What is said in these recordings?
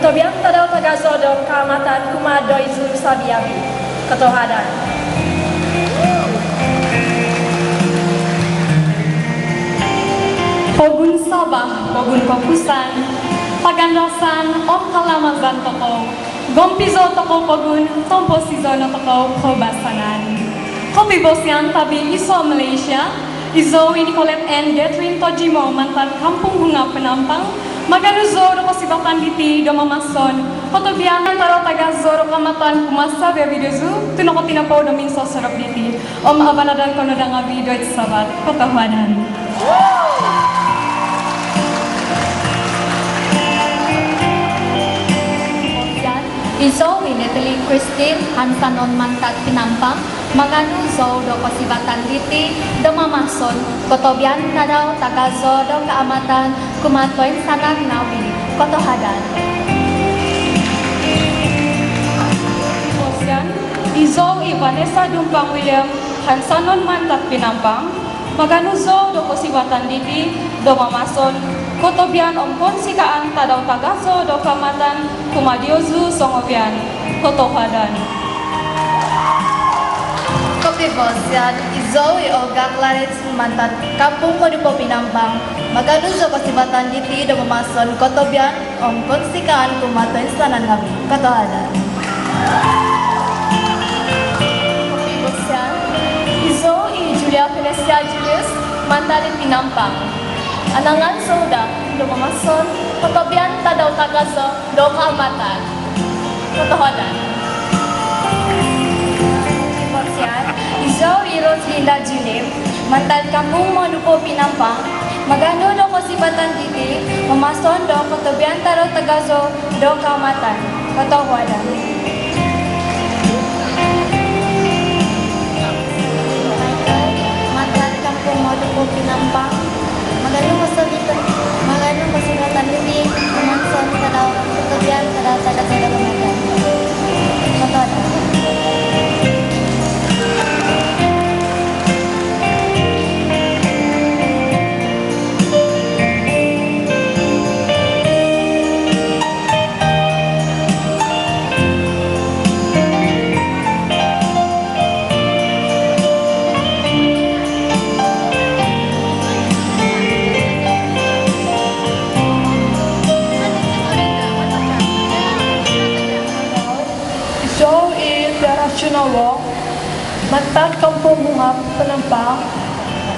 Kotobian tadau tagazodo kamatan kumadoi zulu sabiabi. Ketohadan. Pogun Sabah, Pogun Kopusan, Pagandasan, Om Kalamazan Toko, Gompizo Toko Pogun, Tompo Sizono Toko, Kobasanan. Kopi Bosian Tabi Iso Malaysia, Izo Nicolette N. Getrin Tojimo mantan Kampung Bunga Penampang, Maganuzo Roko Sibatan Diti Domamason, Kotobian Taro Tagazoro Kamatan Kumasa Bebiduzu, Tunoko Tinapo Domin Sosorok Diti, Om Abanadan Konodang Abi Doit Sabat, Kotohadan. Izo Natalie Christine Hansanon Mantat Pinampang Maganu Zo do Kasibatan Diti do Mamason Kotobian Tadaw Tagazo do Kaamatan Kumatoy Sanan Nawi Kotohadan. Osian Izo Vanessa Dumpang William Hansanon Mantat Pinampang Maganu Zo do Kasibatan Diti do Mamason Kotobian Ompon Sikaan Tadaw Tagazo do Kamatan Kumadiozu Songobian Kotohadan. Kopi Bosian Izo Ogak Larit Mantat Kampung Modipo Pinampang Maganu Zo Kasibatan Diti do Mamason Kotobian Om Konsikaan Kumatoy Sanan Nawi Kotohadan. Kopi Bosian Izo Julia Venesia Julius Mantat Pinampang Anangan Soda do Mamason Kotobian Tadaw Tagazo do Kaamatan Kotohadan. Bosian Izo Rosalinda Julim Mantan Kampung Modipo Pinampang Magano do Kasibatan Diti Mamason do Kotobian Tadaw Tagazo do Kaamatan Kotohadan. Mantan Kampung Modipo Pinampang Magano Kasibatan Diti Mamason Tadaw Kotobian Tadaw Tagazo do Kaamatan Kotohadan. Wong Mantan Kampung Bunga Penampang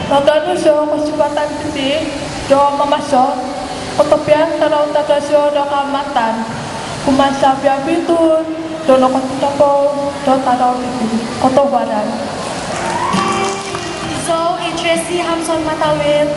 Maganu Zo Kasibatan Diti do Mamason Kotobian Tadaw Tagazo do Kaamatan Kumasa Biabitun do Nokotitapo do Tadaw Diti Kotohadan. Izo Tracy Hamson Matawid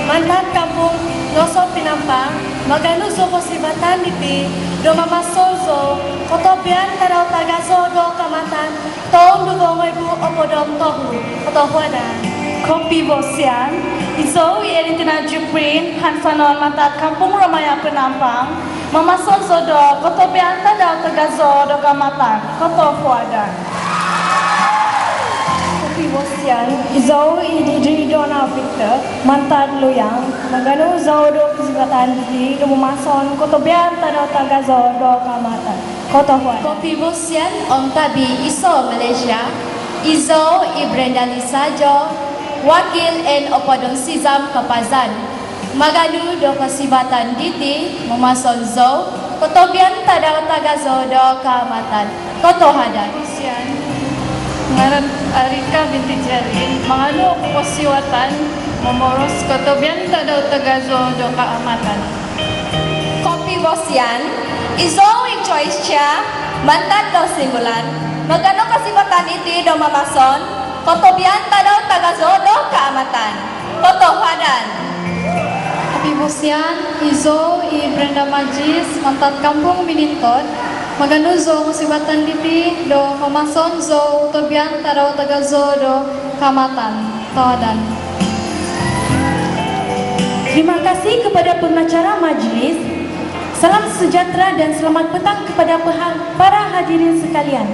Mantan Kampung Nosot Pinampang Maganu Zo Kasibatan Diti do Mamason Zo Kotobian Tadaw Tagazo do Kaamatan Tahun 2000 Opodom Tohu Kotohadan. Kopi Bosian Izo Eritina Juprin Hansanon Mantat Kampung Ramaya Penampang Mamason Zodo Kotobian Tadaw Tagazo do Kaamatan Kotohadan. Kopi Bosian Izo Idri Dona Victor Mantan Loyang Maganu Zo do Kasibatan Diti do Mamason Kotobian Tadaw Tagazo do Kaamatan Kotohadan. Kopi Bosian Om Tabi Iso Malaysia Izo Brenda Lisajo Wakil N Opodong Sizam Kapazan Maganu do Kasibatan Diti Mamason Zo Kotobian Tadaw Tagazo do Kaamatan Kotohadan. Ngaran Arika binti Jarin Manganu Kosiwatan Momoros Kotobian Tadaw Tagazo do Kaamatan. Kopi Bosian Izo Joyce Chia Mantan do Singgulan Magano Kasibatan Diti do Mamason Kotobian Tadaw Tagazo do Kaamatan Kotohadan. Kopi Bosian Izo Brenda Majis Mantan Kampung Minintot Maganu Zo Kasibatan Diti do Mamason Zo Kotobian Tadaw Tagazo do Kaamatan Kotohadan. Terima kasih kepada pengacara majlis. Salam sejahtera dan selamat petang kepada para hadirin sekalian.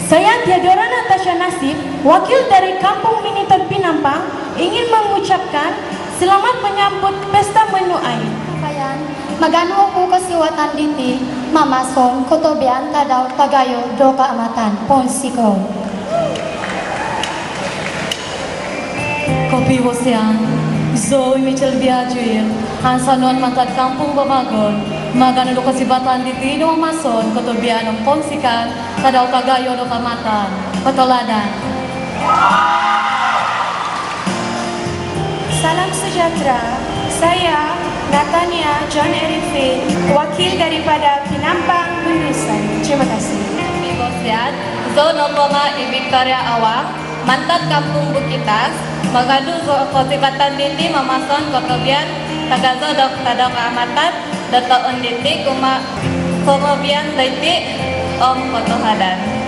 Saya Theodora Natasha Nasib, wakil dari Kampung Miniton Pinampang, ingin mengucapkan selamat menyambut Pesta Menuai. Kaya Kotobian, magano ko kasiwatan diti, mamason, Kotobian, tadaw, tagayo, do kaamatan, ponsiko. Kopi Hosian, Zoe Mitchell Biajuil, Hansanon Mantad Kampung Babagon, Magano do kasibatan diti do mason, Kotobian ng ponsikan, tadaw tagayo do kamatan, patoladan. Salam sejahtera, saya Natania John Erifin, wakil daripada Pinampang Bunusan. Terima kasih. Bosian, Zono Poma I Victoria Awang, Mantat Kampung Bukitas, Magadu Kosibatan Diti Mamason Kotobian, Tagazo Dok Tadok Amatan, Dato Unditi Kuma Kotobian Diti Om Kotohadan.